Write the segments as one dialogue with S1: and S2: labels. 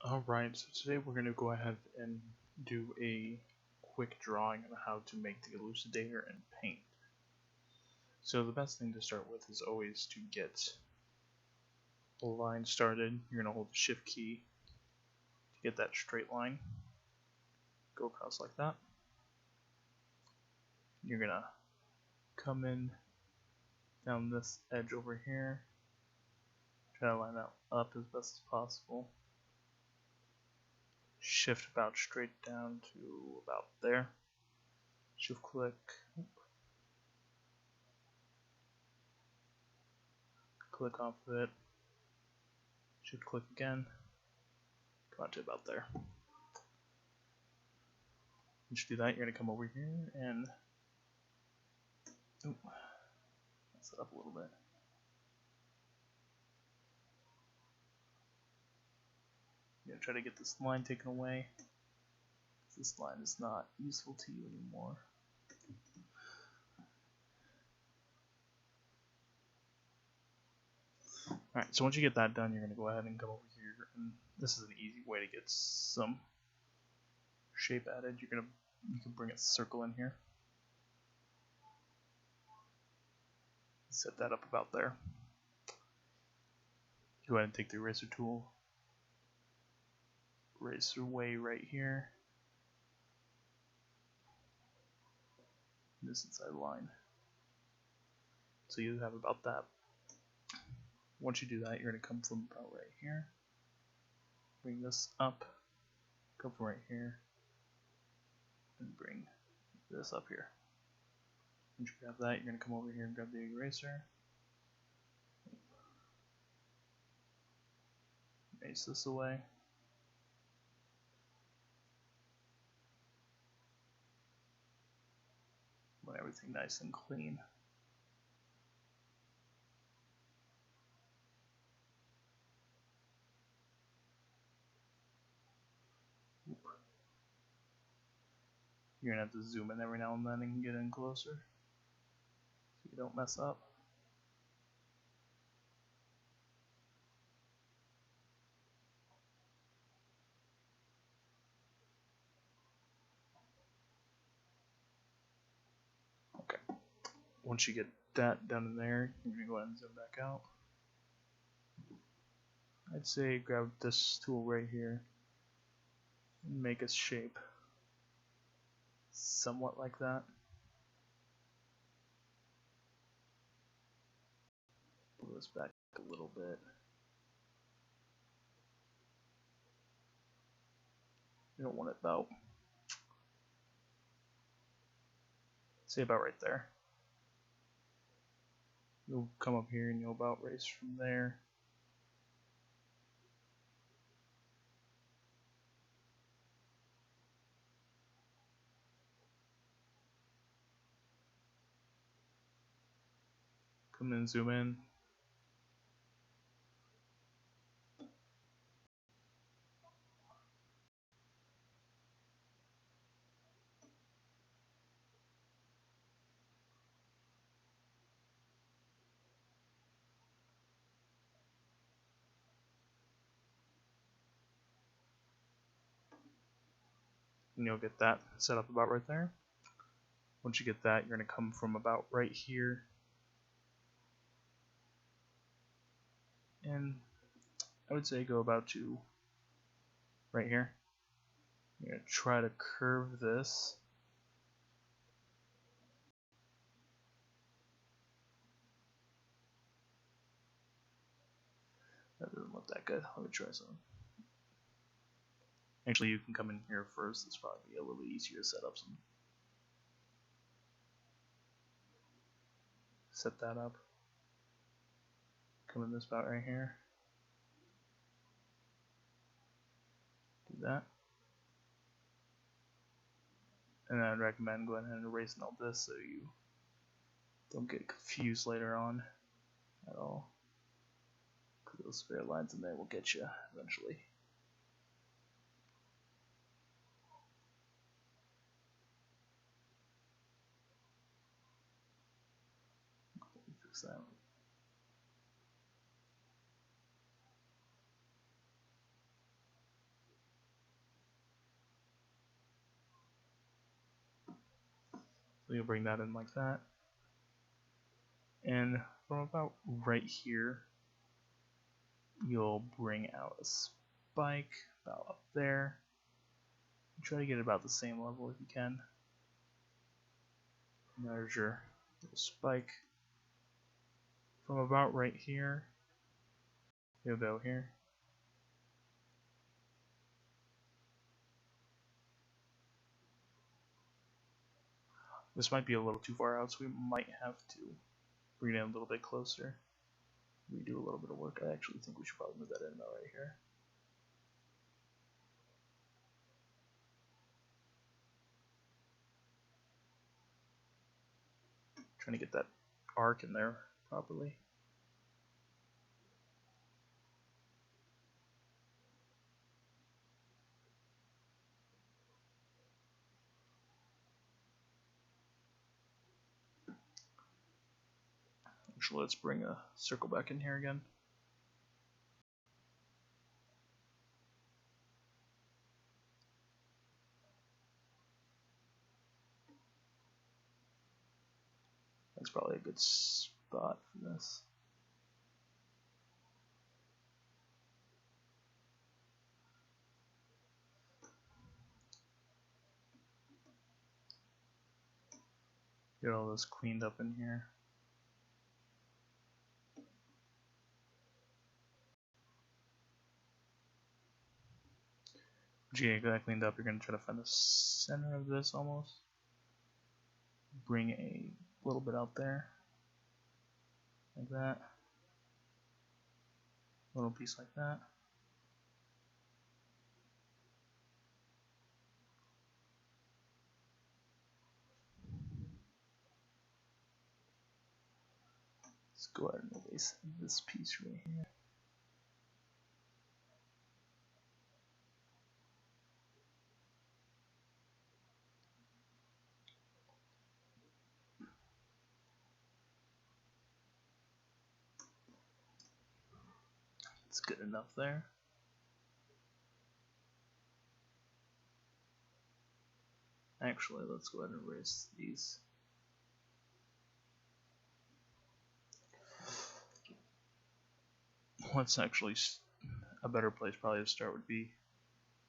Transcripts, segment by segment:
S1: Alright, so today we're going to go ahead and do a quick drawing on how to make the elucidator in paint. So the best thing to start with is always to get a line started. You're going to hold the shift key to get that straight line. Go across like that. You're going to come in down this edge over here. Try to line that up as best as possible. Shift about straight down to about there. Shift click. Click off of it. Shift click again. Come on to about there. Once you do that, you're going to come over here and mess it up a little bit. You're going to try to get this line taken away. This line is not useful to you anymore. Alright, so once you get that done, you're going to go ahead and come over here, and this is an easy way to get some shape added. You can bring a circle in here. Set that up about there. Go ahead and take the eraser tool, erase away right here. This inside line. So you have about that. Once you do that, you're going to come from about right here. Bring this up. Come from right here. And bring this up here. Once you grab that, you're going to come over here and grab the eraser. Erase this away. Want everything nice and clean. You're going to have to zoom in every now and then and get in closer so you don't mess up. Okay. Once you get that done in there, you're going to go ahead and zoom back out. I'd say grab this tool right here and make a shape somewhat like that. Pull this back a little bit. You don't want it about, say about right there. You'll come up here and you'll about race from there. Come in, zoom in. And you'll get that set up about right there. Once you get that, you're going to come from about right here. And I would say go about to right here. You're going to try to curve this. That doesn't look that good. Let me try some. Actually, you can come in here first. It's probably be a little easier to set up some. Set that up. Come in this spot right here. Do that. And I'd recommend going ahead and erasing all this so you don't get confused later on at all. Because those spare lines in there will get you eventually. Fix that. So you'll bring that in like that. And from about right here, you'll bring out a spike about up there. Try to get it about the same level if you can. And there's your little spike. From about right here, you'll go here. This might be a little too far out, so we might have to bring it in a little bit closer. Redo a little bit of work. I actually think we should probably move that in about right here. Trying to get that arc in there properly. Actually, let's bring a circle back in here again. That's probably a good spot for this. Get all this cleaned up in here. Once you get that cleaned up, you're going to try to find the center of this almost. Bring a little bit out there. Like that. Little piece like that. Let's go ahead and erase this piece right here. It's good enough there. Actually, let's go ahead and erase these. What's actually a better place probably to start would be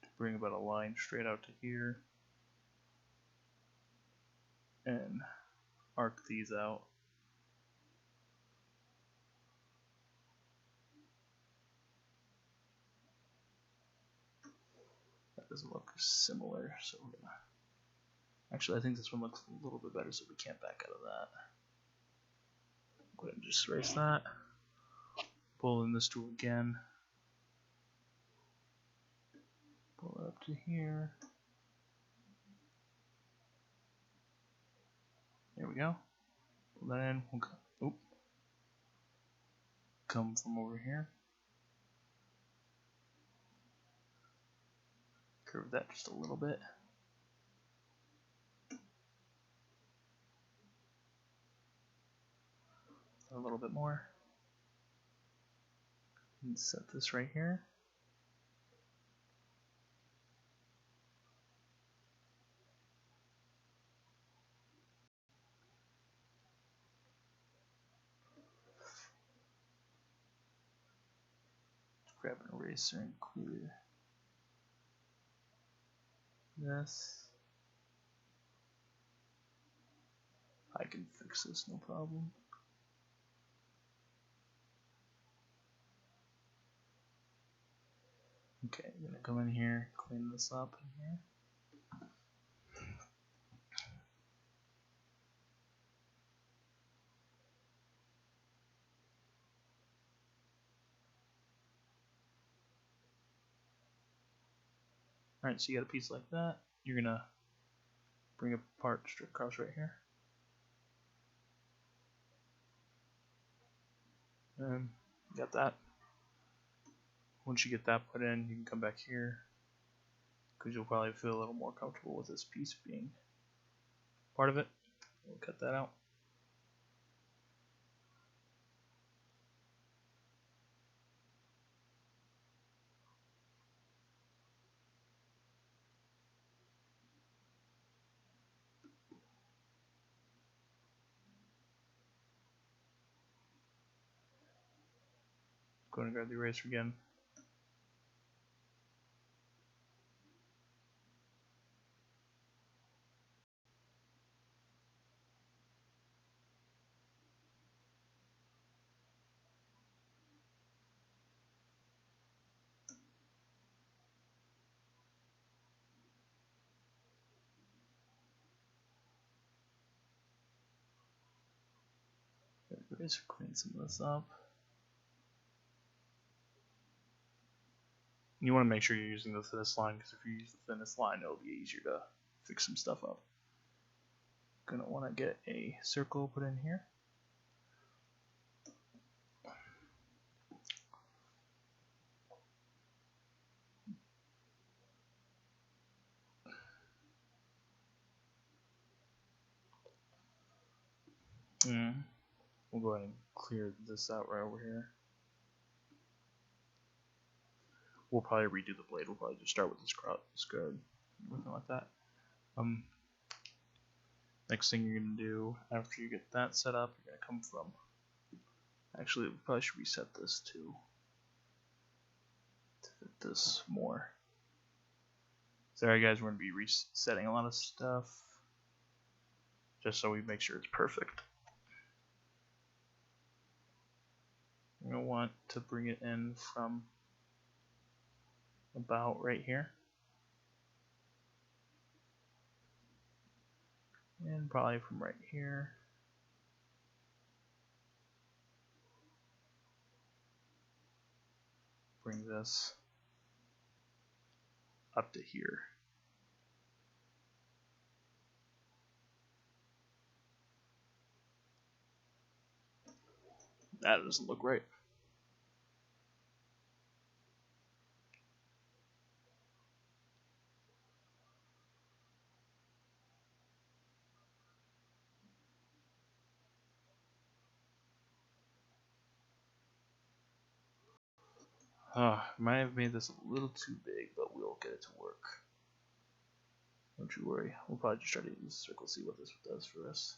S1: to bring about a line straight out to here and arc these out. That doesn't look similar, so we're gonna. Actually, I think this one looks a little bit better, so we can't back out of that. Go ahead and just erase that. Pull in this tool again. Pull it up to here. There we go. Pull that in. We'll come from over here. Curve that just a little bit. A little bit more. And set this right here. Grab an eraser and clear this. I can fix this, no problem. Okay, I'm gonna come in here, clean this up in here. Alright, so you got a piece like that. You're gonna bring a part straight across right here. And you got that. Once you get that put in, you can come back here because you'll probably feel a little more comfortable with this piece being part of it. We'll cut that out. Go and grab the eraser again. Eraser, clean some of this up. You want to make sure you're using the thinnest line, because if you use the thinnest line, it'll be easier to fix some stuff up. Gonna want to get a circle put in here. We'll go ahead and clear this out right over here. We'll probably redo the blade. We'll probably just start with this guard, something like that. Next thing you're gonna do after you get that set up, you're gonna come from. Actually, we probably should reset this too to fit this more. Sorry guys, we're gonna be resetting a lot of stuff just so we make sure it's perfect. You're gonna want to bring it in from about right here. And probably from right here. Bring this up to here. That doesn't look right. Might have made this a little too big, but we'll get it to work. Don't you worry. We'll probably just try to use the circle, see what this does for us.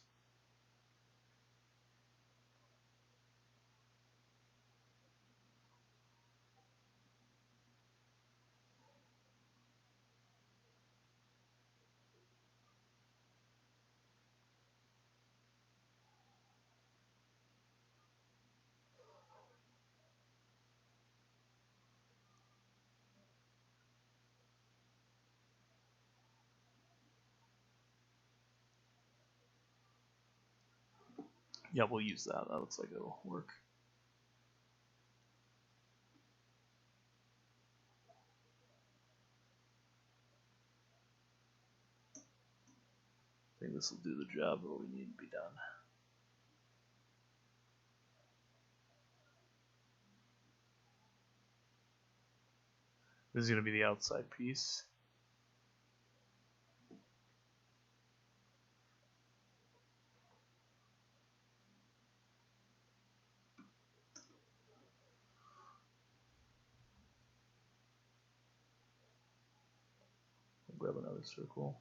S1: Yeah, we'll use that. That looks like it'll work. I think this will do the job of what we need to be done. This is going to be the outside piece. Grab another circle.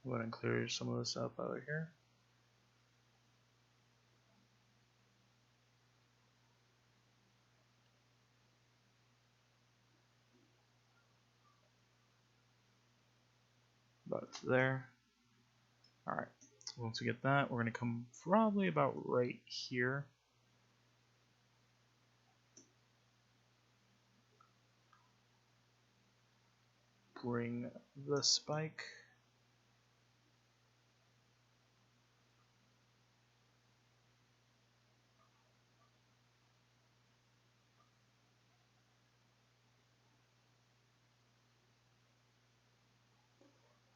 S1: Go ahead and clear some of this up out of here. About there. Alright, once we get that, we're going to come probably about right here. Bring the spike.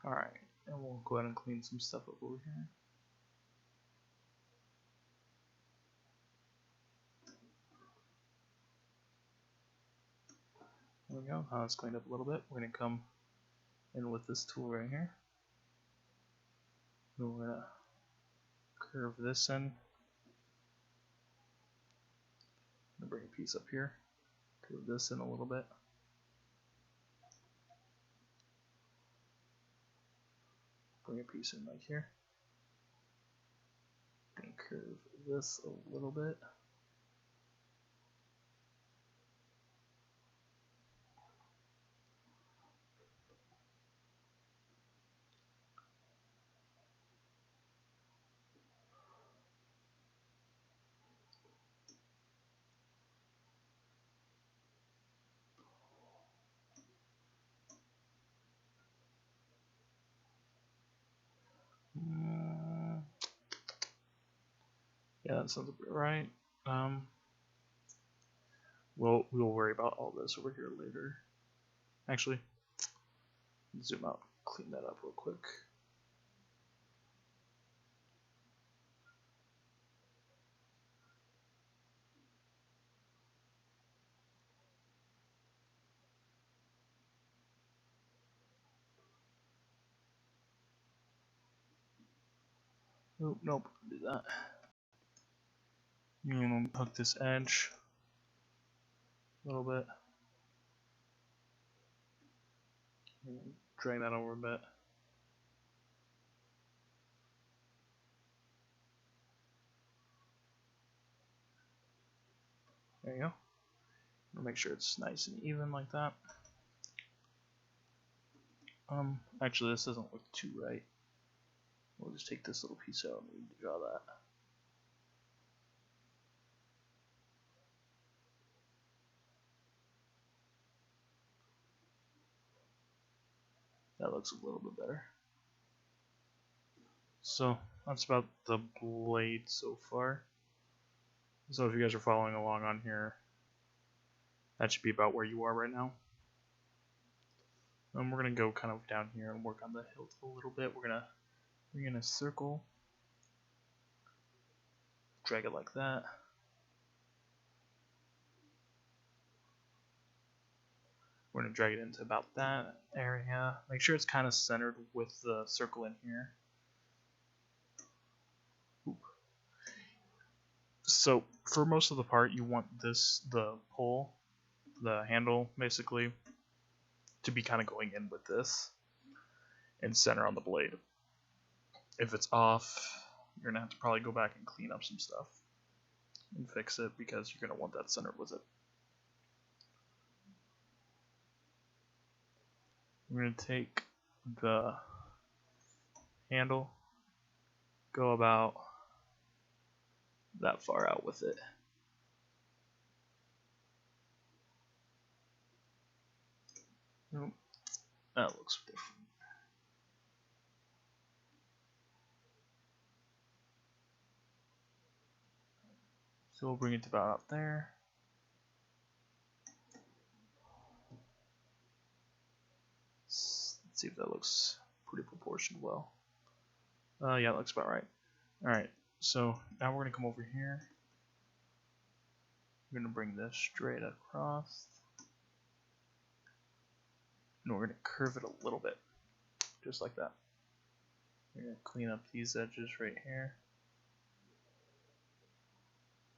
S1: Alright, and we'll go ahead and clean some stuff up over here. There we go. Now it's cleaned up a little bit. We're going to come And with this tool right here, we're gonna curve this in. Bring a piece up here, curve this in a little bit. Bring a piece in like here. Gonna curve this a little bit. Yeah, that sounds about right. We'll worry about all this over here later. Actually, zoom out, clean that up real quick. Oh, nope, do that. You're gonna hook this edge a little bit. Drag that over a bit. There you go. Make sure it's nice and even like that. Actually, this doesn't look too right. We'll just take this little piece out and we need to draw that. That looks a little bit better. So that's about the blade so far. So if you guys are following along on here, that should be about where you are right now. And we're gonna go kind of down here and work on the hilt a little bit. We're gonna bring in a circle, drag it like that. We're gonna drag it into about that area. Make sure it's kind of centered with the circle in here. Oop. So for most of the part, you want the pole, the handle basically, to be kind of going in with this and center on the blade. If it's off, you're gonna have to probably go back and clean up some stuff and fix it because you're gonna want that centered with it. We're gonna take the handle, go about that far out with it. Nope. That looks different. So we'll bring it to about up there. Let's see if that looks pretty proportioned well. Yeah, it looks about right. Alright, so now we're going to come over here. We're going to bring this straight across. And we're going to curve it a little bit, just like that. We're going to clean up these edges right here.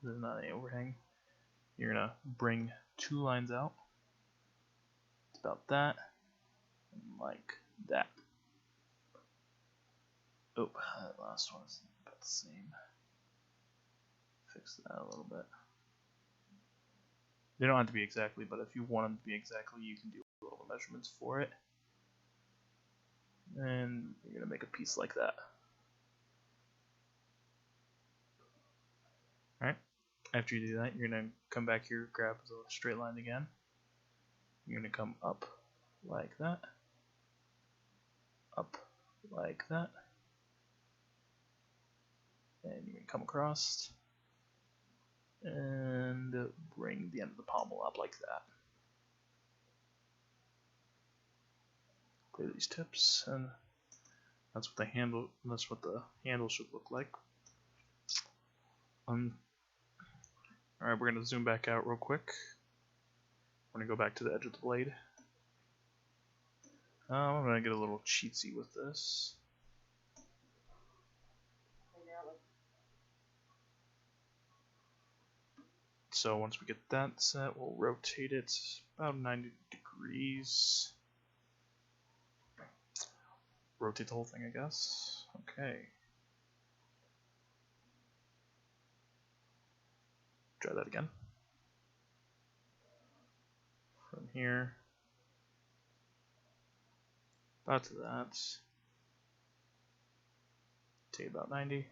S1: There's not any overhang. You're going to bring 2 lines out. It's about that. And like that. Oh, that last one is about the same. Fix that a little bit. They don't have to be exactly, but if you want them to be exactly, you can do all the measurements for it. And you're going to make a piece like that. Alright, after you do that, you're going to come back here, grab the straight line again. You're going to come up like that. Up like that. And you're going to come across and bring the end of the pommel up like that. Clear these tips, and that's what the handle should look like. Alright, we're going to zoom back out real quick. We're going to go back to the edge of the blade. I'm gonna get a little cheatsy with this. So once we get that set, we'll rotate it about 90 degrees. Rotate the whole thing, I guess. Okay. Try that again. From here, about to that. Take about 90.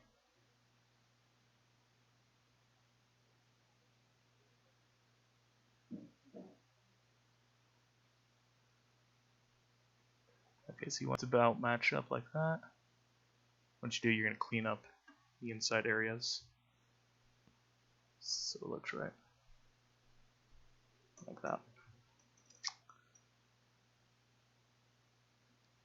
S1: Okay, so you want to about match up like that. Once you do, you're going to clean up the inside areas so it looks right. Like that.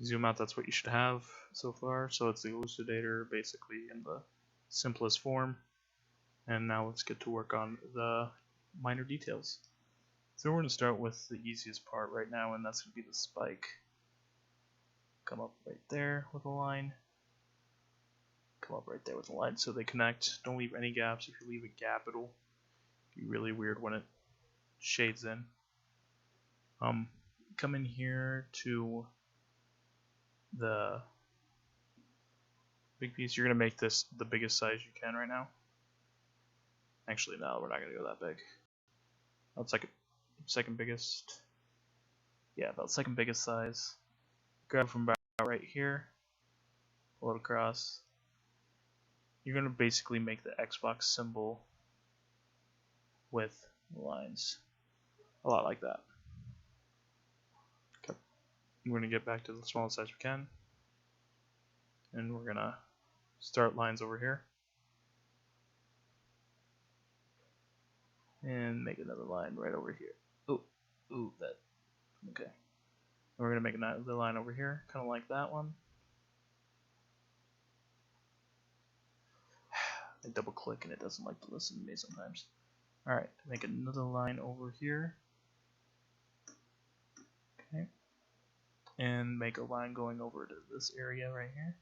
S1: Zoom out, that's what you should have so far. So it's the elucidator basically in the simplest form. And now let's get to work on the minor details. So we're going to start with the easiest part right now, and that's going to be the spike. Come up right there with a line. Come up right there with a line so they connect. Don't leave any gaps. If you leave a gap, it'll be really weird when it shades in. Come in here to the big piece. You're going to make this the biggest size you can right now. Actually, no, we're not going to go that big. About second biggest. Yeah, about second biggest size. Grab from about right here. Pull it across. You're going to basically make the Xbox symbol with lines. A lot like that. Okay. We're going to get back to the smallest size we can. And we're going to start lines over here. And make another line right over here. Ooh, that. Okay. And we're going to make another line over here, kind of like that one. I double click and it doesn't like to listen to me sometimes. Alright, make another line over here. Okay. And make a line going over to this area right here.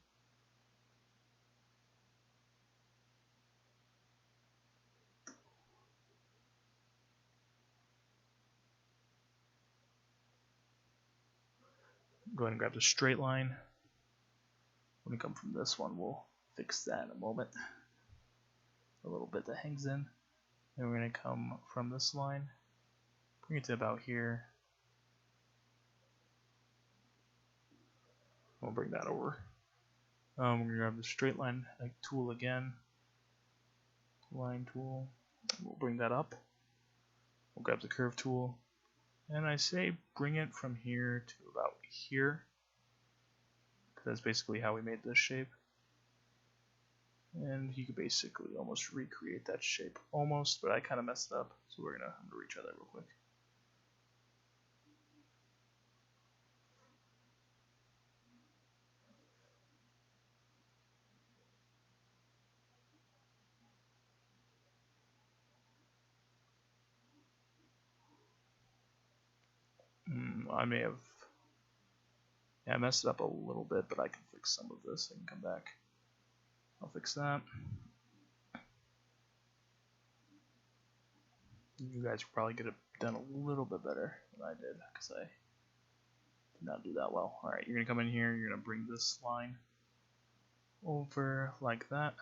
S1: Go ahead and grab the straight line. When we come from this one, we'll fix that in a moment. A little bit that hangs in. Then we're going to come from this line, bring it to about here. We'll bring that over. We're going to grab the straight line tool again. Line tool. We'll bring that up. We'll grab the curve tool. And I say bring it from here to about here. That's basically how we made this shape. And you could basically almost recreate that shape. Almost, but I kind of messed up. So I'm gonna retry that real quick. I may have, I messed it up a little bit, but I can fix some of this and come back. I'll fix that. You guys will probably get it done a little bit better than I did, because I did not do that well. Alright, you're going to come in here, you're going to bring this line over like that.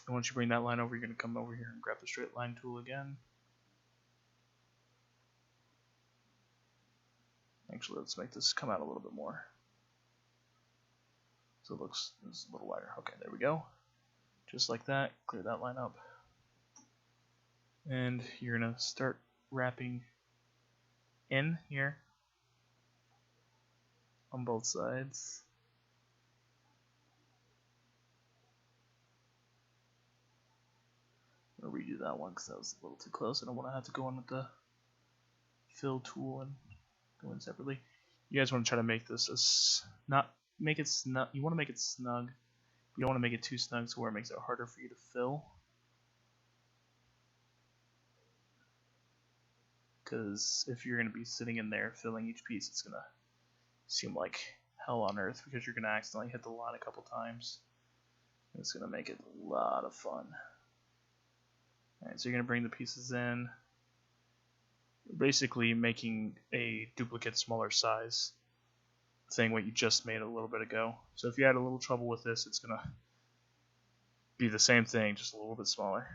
S1: And once you bring that line over, you're going to come over here and grab the straight line tool again. Actually, let's make this come out a little bit more. So it looks a little wider. Okay, there we go. Just like that, clear that line up. And you're going to start wrapping in here on both sides. I'm going to redo that one because that was a little too close. I don't want to have to go in with the fill tool and go in separately. You guys want to try to make this not make it snug. You want to make it snug. You don't want to make it too snug so where it makes it harder for you to fill. because if you're going to be sitting in there filling each piece, it's going to seem like hell on earth because you're going to accidentally hit the line a couple times. It's going to make it a lot of fun. Alright, so you're going to bring the pieces in, basically making a duplicate smaller size thing what you just made a little bit ago. So if you had a little trouble with this, it's going to be the same thing, just a little bit smaller.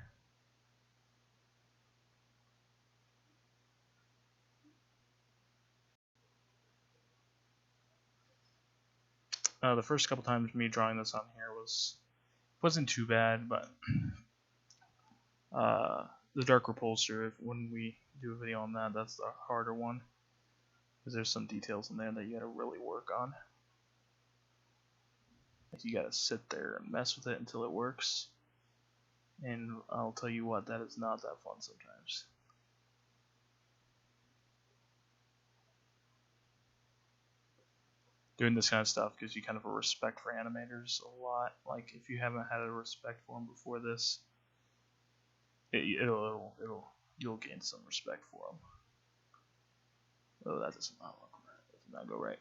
S1: The first couple times me drawing this on here wasn't too bad, but the dark repulsor, when we do a video on that, that's the harder one, because there's some details in there that you gotta really work on. Like you gotta sit there and mess with it until it works, and I'll tell you what, that is not that fun sometimes. Doing this kind of stuff gives you kind of a respect for animators a lot. Like if you haven't had a respect for them before this, you'll gain some respect for them. Oh, that does not look right. That does not go right.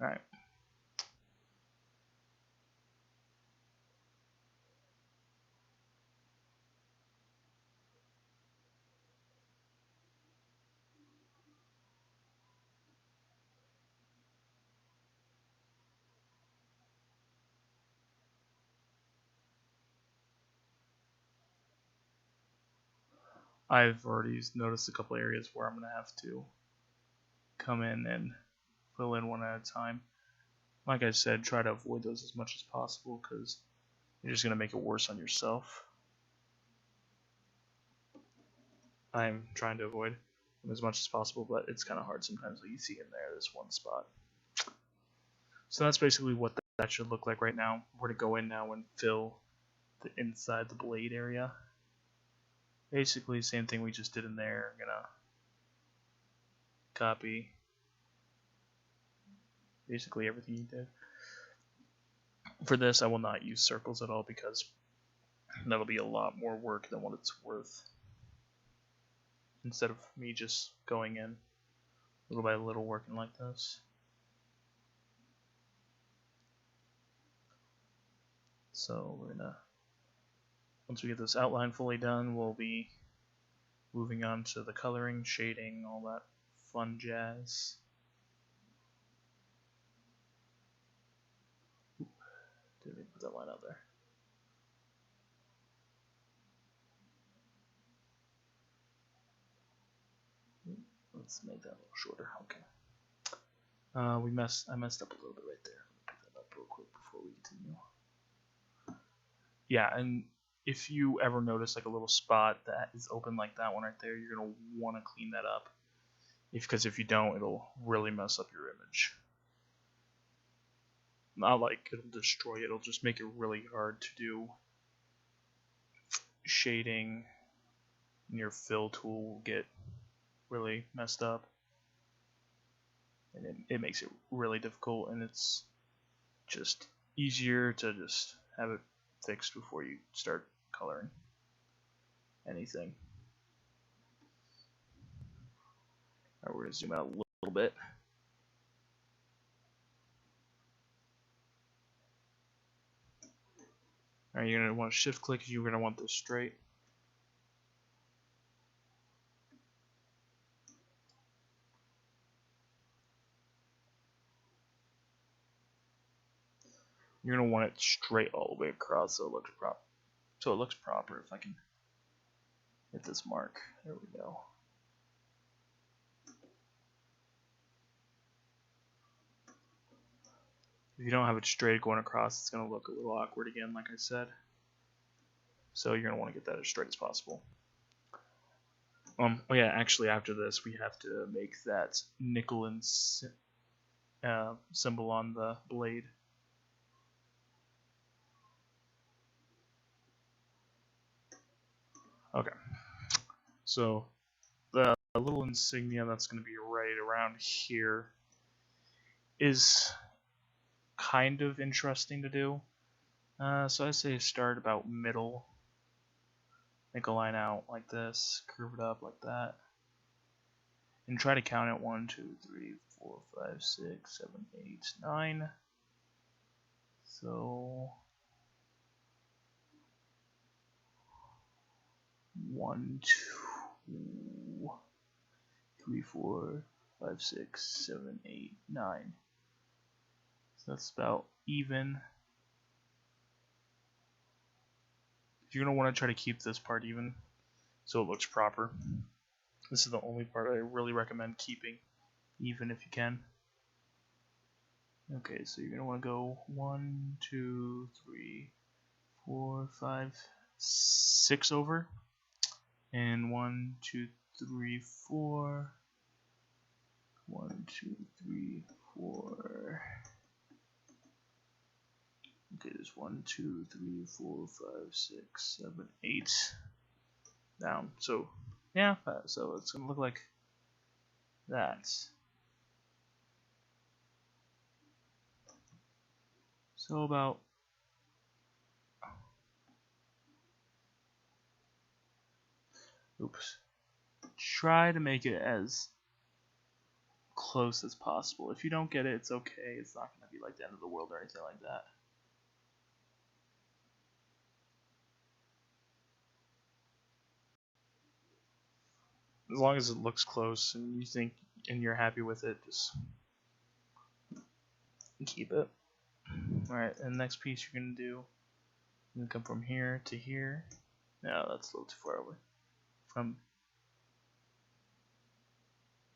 S1: All right. I've already noticed a couple areas where I'm going to have to come in and fill in one at a time. Like I said, try to avoid those as much as possible because you're just going to make it worse on yourself. I'm trying to avoid them as much as possible, but it's kind of hard sometimes. Like you see in there, this one spot. So that's basically what that should look like right now. We're going to go in now and fill the inside the blade area. Basically, same thing we just did in there. I'm gonna copy basically everything you did. For this, I will not use circles at all because that'll be a lot more work than what it's worth. Instead of me just going in little by little working like this. So we're gonna, once we get this outline fully done, we'll be moving on to the coloring, shading, all that fun jazz. Didn't even put that line out there. Let's make that a little shorter. Okay. I messed up a little bit right there. Let me pick that up real quick before we continue. Yeah, and if you ever notice like a little spot that is open like that one right there, you're gonna want to clean that up. Because if you don't, it'll really mess up your image. Not like it'll destroy it, it'll just make it really hard to do shading, and your fill tool will get really messed up. And it makes it really difficult, and it's just easier to just have it fixed before you start coloring anything. Alright, we're going to zoom out a little bit. Alright, you're going to want to shift click, you're going to want this straight. You're going to want it straight all the way across so it looks proper. So it looks proper. If I can hit this mark. There we go. If you don't have it straight going across, it's going to look a little awkward again, like I said. So you're going to want to get that as straight as possible. Oh yeah, actually after this we have to make that nickel and symbol on the blade. Okay, so the little insignia that's going to be right around here is kind of interesting to do. So I say start about middle, make a line out like this, curve it up like that, and try to count it 1, 2, 3, 4, 5, 6, 7, 8, 9. So 1, 2, 3, 4, 5, 6, 7, 8, 9. So that's about even. You're going to want to try to keep this part even so it looks proper. This is the only part I really recommend keeping even if you can. Okay, so you're going to want to go 1, 2, 3, 4, 5, 6 over. And 1, 2, 3, 4. 1, 2, 3, 4. Okay, there's 1, 2, 3, 4, 5, 6, 7, 8 down. So yeah, so it's gonna look like that. So about try to make it as close as possible. If you don't get it, it's okay. It's not gonna be like the end of the world or anything like that. As long as it looks close and you think and you're happy with it, just keep it. Alright, and the next piece you're gonna do, you're gonna come from here to here. No, that's a little too far away. From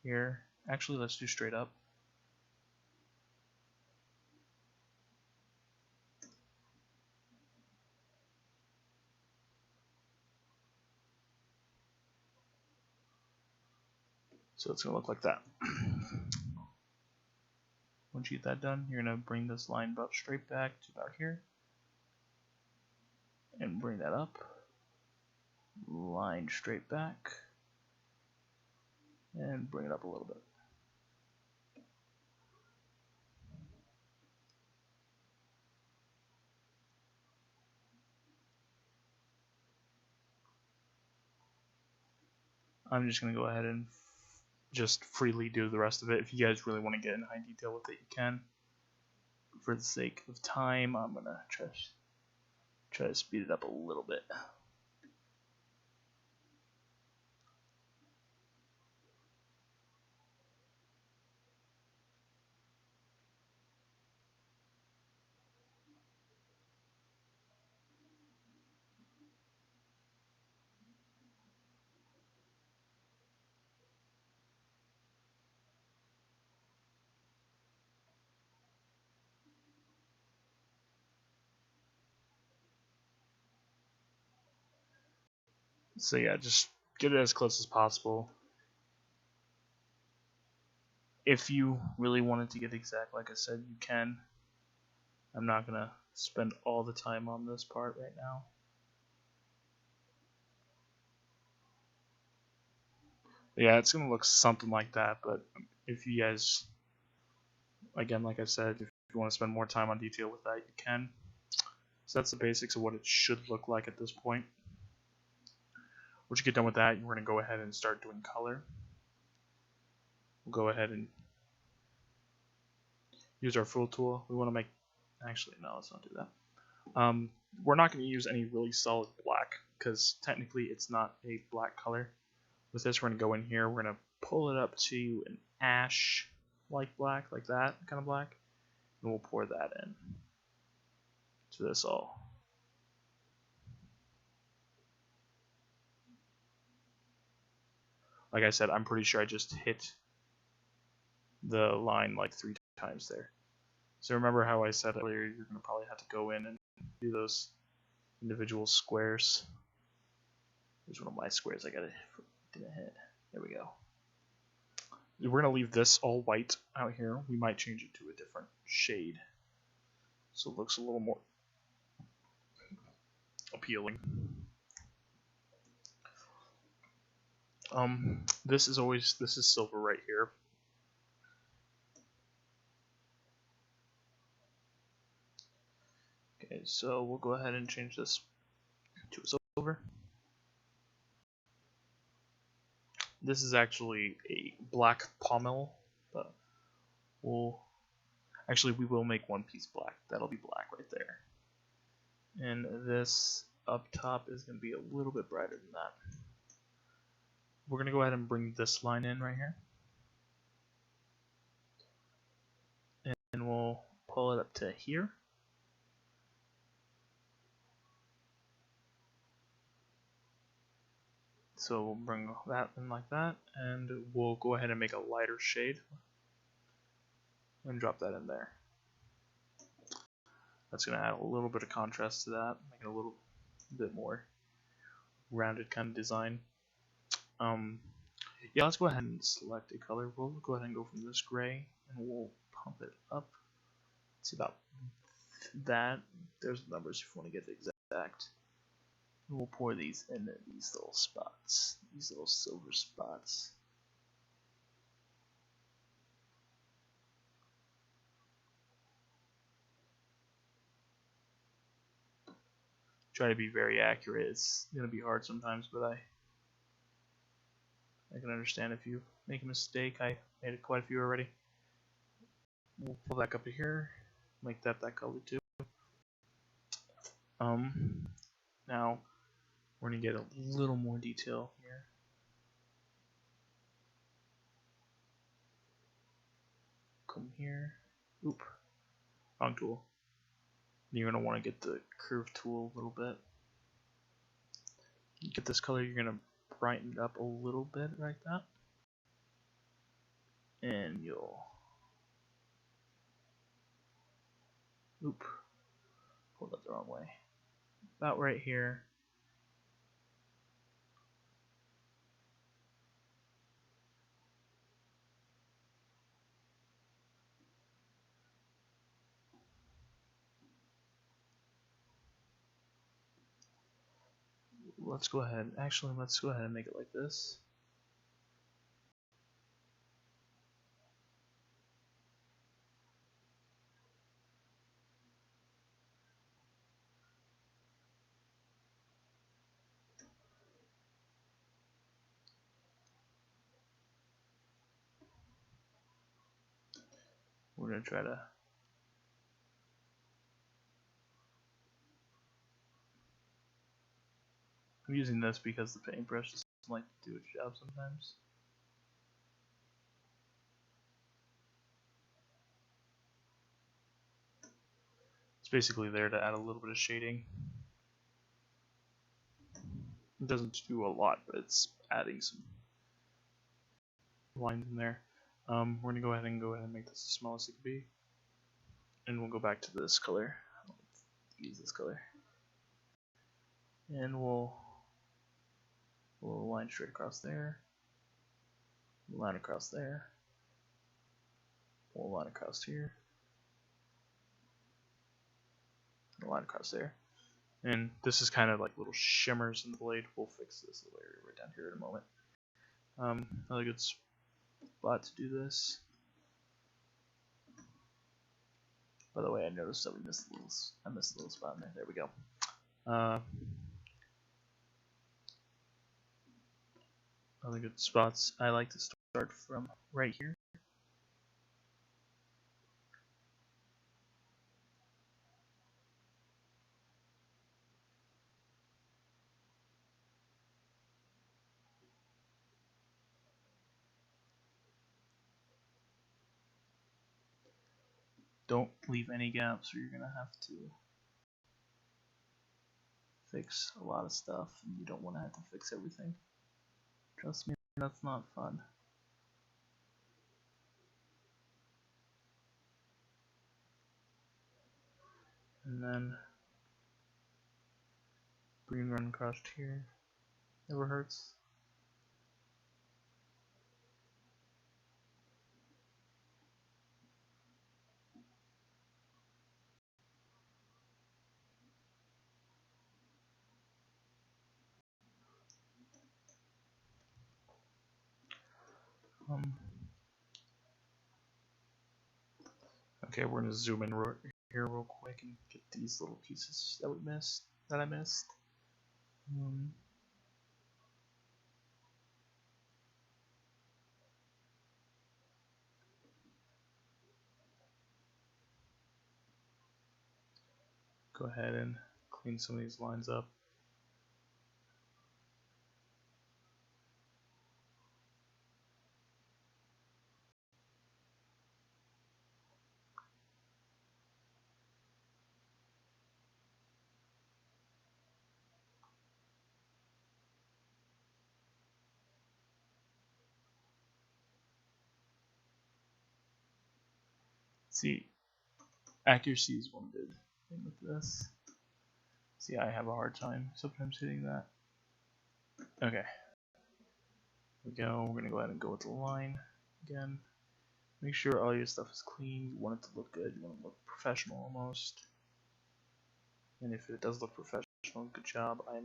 S1: here. Actually, let's do straight up. So it's gonna look like that. Once you get that done, you're gonna bring this line about straight back to about here. And bring that up. Line straight back. And bring it up a little bit. I'm just going to go ahead and just freely do the rest of it. If you guys really want to get in high detail with it, you can. For the sake of time, I'm going to try to speed it up a little bit. So yeah, just get it as close as possible. If you really wanted to get exact, like I said, you can. I'm not going to spend all the time on this part right now. Yeah, it's going to look something like that, but if you guys, again, like I said, if you want to spend more time on detail with that, you can. So that's the basics of what it should look like at this point. Once you get done with that, we're going to go ahead and start doing color. We'll go ahead and use our fill tool. We want to make, actually, no, let's not do that. We're not going to use any really solid black because technically it's not a black color. With this, we're going to go in here, we're going to pull it up to an ash-like black, like that kind of black, and we'll pour that in to this all. Like I said, I'm pretty sure I just hit the line like 3 times there. So remember how I said earlier, you're going to probably have to go in and do those individual squares. Here's one of my squares I didn't hit. There we go. We're going to leave this all white out here. We might change it to a different shade so it looks a little more appealing. This is silver right here. Okay, so we'll go ahead and change this to a silver. This is actually a black pommel, but we will make one piece black. That'll be black right there. And this up top is going to be a little bit brighter than that. We're going to go ahead and bring this line in right here. And we'll pull it up to here. So we'll bring that in like that, and we'll go ahead and make a lighter shade and drop that in there. That's going to add a little bit of contrast to that, make it a little bit more rounded kind of design. Yeah, let's go ahead and select a color. We'll go ahead and go from this gray, and we'll pump it up. It's about that. There's the numbers if you want to get the exact. And we'll pour these in these little spots, these little silver spots. Try to be very accurate. It's going to be hard sometimes, but I can understand if you make a mistake. I made quite a few already. We'll pull back up to here, make that color too. Now we're going to get a little more detail here. Come here. Oop. Wrong tool. You're going to want to get the curve tool a little bit. Get this color, you're going to brighten it up a little bit like that. And you'll... Oop. Pulled that the wrong way. About right here. Let's go ahead and make it like this. We're going to try to I'm using this because the paintbrush doesn't like to do its job sometimes. It's basically there to add a little bit of shading. It doesn't do a lot, but it's adding some lines in there. We're going to go ahead and make this as small as it can be. And we'll go back to this color. Use this color. And we'll line straight across there. Line across there. We'll line across here. Line across there. And this is kind of like little shimmers in the blade. We'll fix this little area right down here in a moment. Another good spot to do this. By the way, I noticed that I missed a little spot in there. There we go. Other good spots. I like to start from right here. Don't leave any gaps or you're gonna have to fix a lot of stuff and you don't want to have to fix everything. Trust me, that's not fun. And then green run across here. Never hurts. Okay, we're gonna zoom in here real quick and get these little pieces that I missed. go ahead and clean some of these lines up. See, accuracy is one good thing with this. See, I have a hard time sometimes hitting that. Okay. Here we go. We're going to go ahead and go with the line again. Make sure all your stuff is clean. You want it to look good. You want it to look professional almost. And if it does look professional, good job. I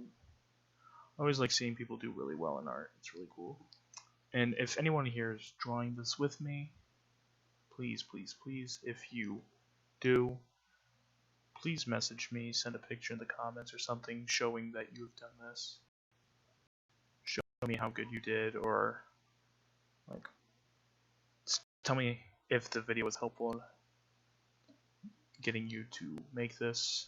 S1: always like seeing people do really well in art. It's really cool. And if anyone here is drawing this with me, please, please, please, if you do, please message me, send a picture in the comments or something showing that you've done this. Show me how good you did, or like tell me if the video was helpful getting you to make this.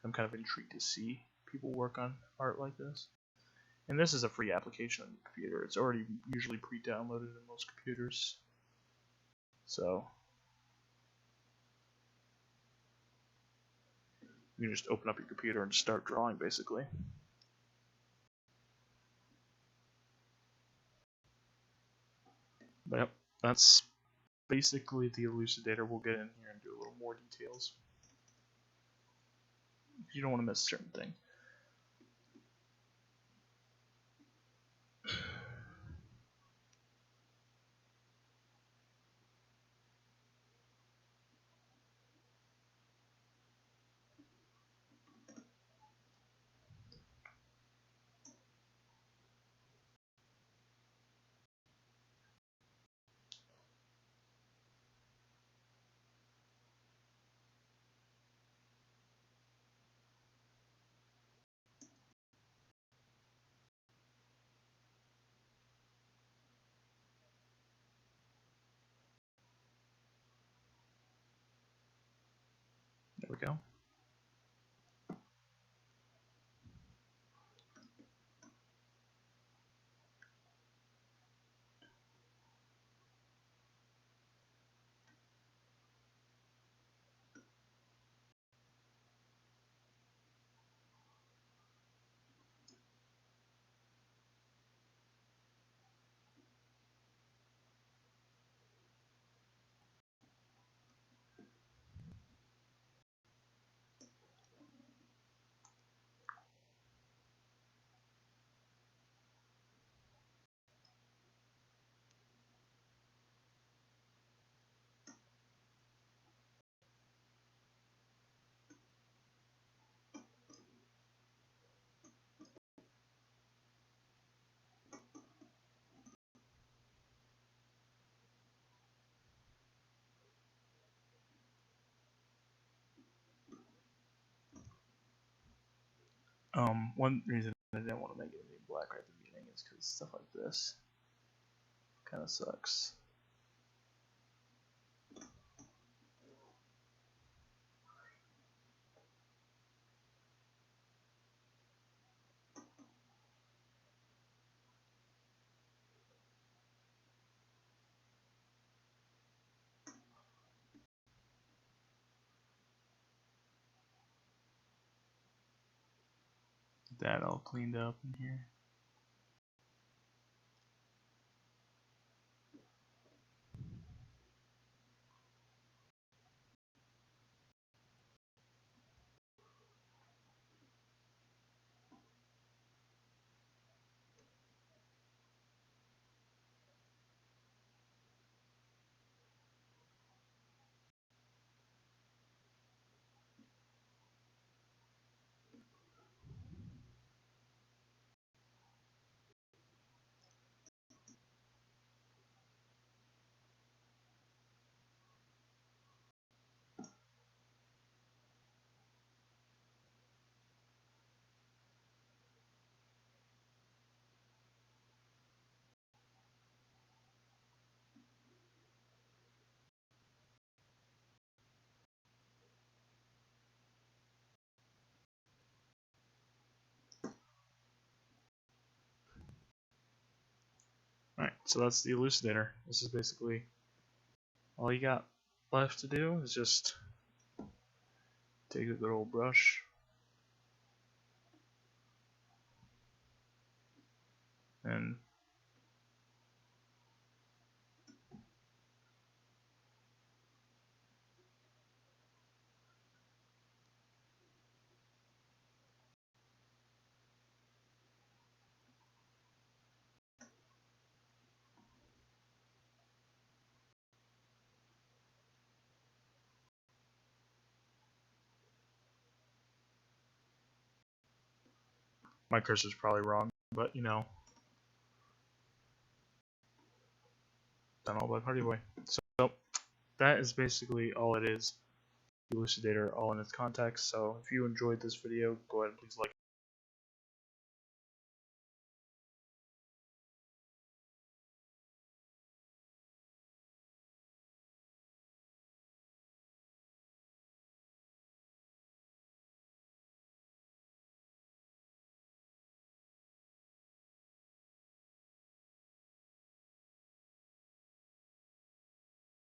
S1: I'm kind of intrigued to see people work on art like this. And this is a free application on your computer. It's already usually pre-downloaded in most computers. So you can just open up your computer and start drawing, basically. But yep, that's basically the elucidator. We'll get in here and do a little more details. You don't want to miss a certain thing. There we go. One reason I didn't want to make it black right at the beginning is because stuff like this kind of sucks. Get that all cleaned up in here. so that's the elucidator. This is basically all you got left to do is just take a good old brush and my cursor's probably wrong, but you know, done all by Party Boy. So that is basically all it is. Elucidator all in its context. So if you enjoyed this video, go ahead and please like